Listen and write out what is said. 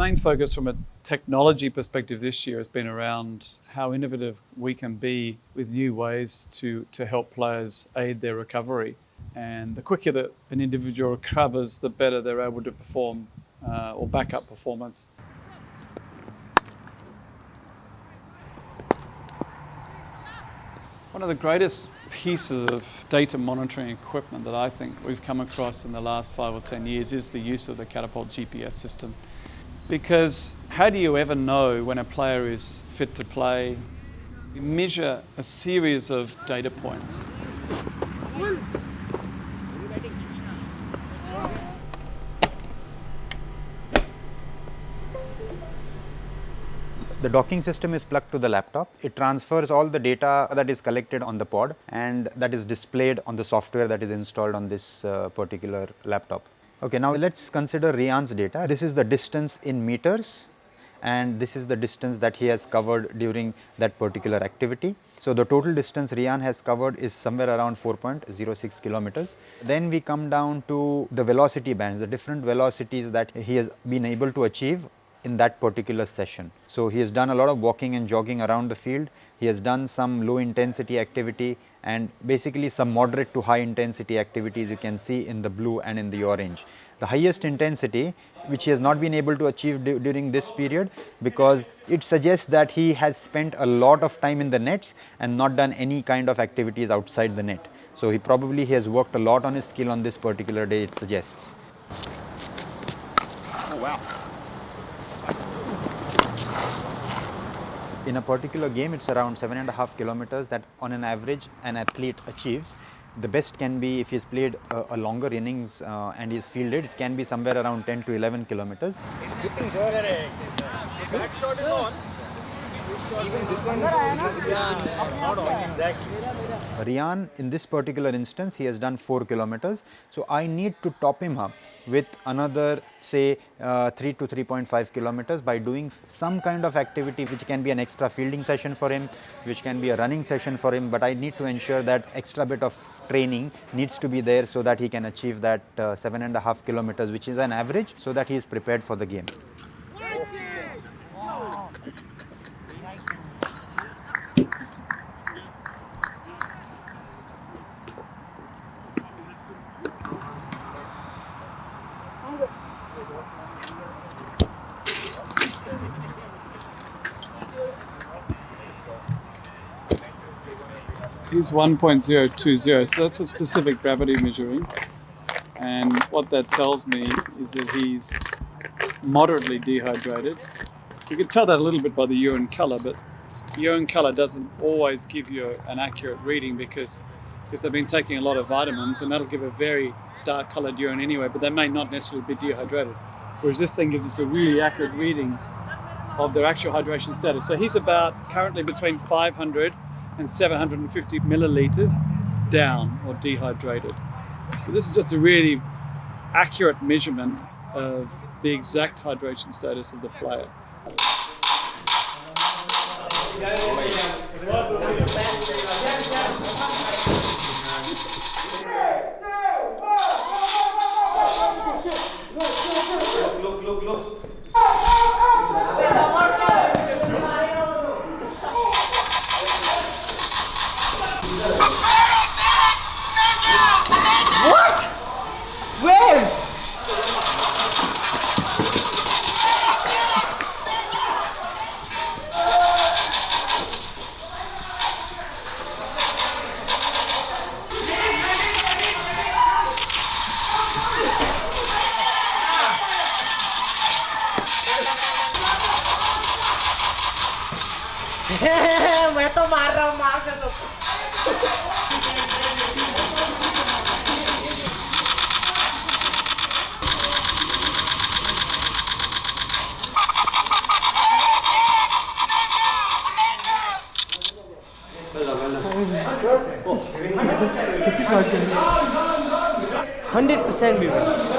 main focus from a technology perspective this year has been around how innovative we can be with new ways to help players aid their recovery. And the quicker that an individual recovers, the better they're able to perform or back up performance. One of the greatest pieces of data monitoring equipment that I think we've come across in the last 5 or 10 years is the use of the Catapult GPS system. Because how do you ever know when a player is fit to play? You measure a series of data points. The docking system is plugged to the laptop. It transfers all the data that is collected on the pod and that is displayed on the software that is installed on this particular laptop. Okay, now let's consider Riyan's data. This is the distance in meters and this is the distance that he has covered during that particular activity. So the total distance Riyan has covered is somewhere around 4.06 kilometers. Then we come down to the velocity bands, the different velocities that he has been able to achieve in that particular session. So he has done a lot of walking and jogging around the field. He has done some low intensity activity and basically some moderate to high intensity activities you can see in the blue and in the orange. The highest intensity which he has not been able to achieve during this period because it suggests that he has spent a lot of time in the nets and not done any kind of activities outside the net. So he probably has worked a lot on his skill on this particular day, it suggests. Oh wow. In a particular game, it's around 7.5 kilometers that on an average an athlete achieves. The best can be if he's played a longer innings and he's fielded, it can be somewhere around 10 to 11 kilometers. Riyan, in this particular instance, he has done 4 kilometers. So I need to top him up with another say 3 to 3.5 kilometers by doing some kind of activity which can be an extra fielding session for him, which can be a running session for him, but I need to ensure that extra bit of training needs to be there so that he can achieve that 7.5 kilometers which is an average so that he is prepared for the game. He's 1.020, so that's a specific gravity measuring. And what that tells me is that he's moderately dehydrated. You can tell that a little bit by the urine color, but urine color doesn't always give you an accurate reading because if they've been taking a lot of vitamins, and that'll give a very dark colored urine anyway, but they may not necessarily be dehydrated. Whereas this thing gives us a really accurate reading of their actual hydration status. So he's about currently between 500 and 750 milliliters down or dehydrated. So this is just a really accurate measurement of the exact hydration status of the player. Look. What? Where? मैं तो मार रहा हूँ मार के तो $100% we will.